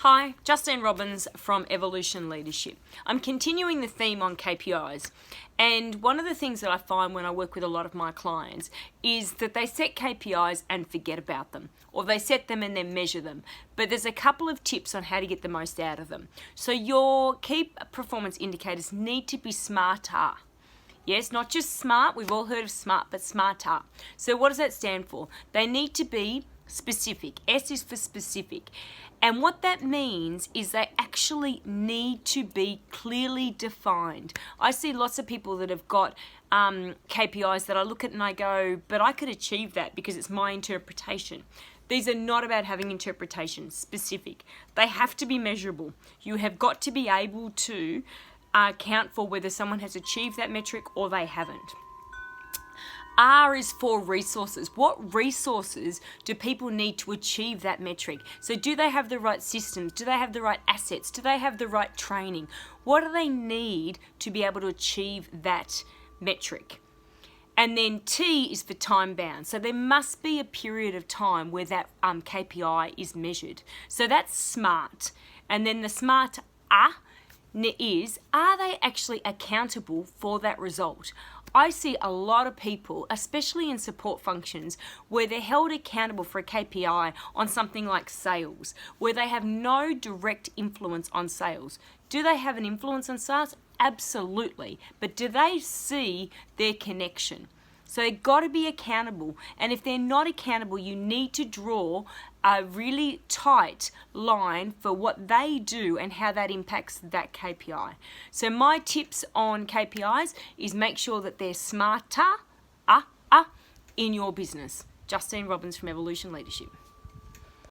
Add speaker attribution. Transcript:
Speaker 1: Hi, Justine Robbins from Evolution Leadership. I'm continuing the theme on KPIs, and one of the things that I find when I work with a lot of my clients is that they set KPIs and forget about them, or they set them and then measure them. But there's a couple of tips on how to get the most out of them. So your key performance indicators need to be SMARTOR. Yes, not just SMART, we've all heard of SMART, but SMARTOR. So what does that stand for? They need to be specific. S is for specific. And what that means is they actually need to be clearly defined. I see lots of people that have got KPIs that I look at and I go, but I could achieve that because it's my interpretation. These are not about having interpretation, specific. They have to be measurable. You have got to be able to account for whether someone has achieved that metric or they haven't. R is for resources. What resources do people need to achieve that metric? So do they have the right systems? Do they have the right assets? Do they have the right training? What do they need to be able to achieve that metric? And then T is for time bound. So there must be a period of time where that KPI is measured. So that's SMART. And then the SMART is, are they actually accountable for that result? I see a lot of people, especially in support functions, where they're held accountable for a KPI on something like sales, where they have no direct influence on sales. Do they have an influence on sales? Absolutely. But do they see their connection? So they've got to be accountable. And if they're not accountable, you need to draw a really tight line for what they do and how that impacts that KPI. So my tips on KPIs is make sure that they're SMARTOR in your business. Justine Robbins from Evolution Leadership.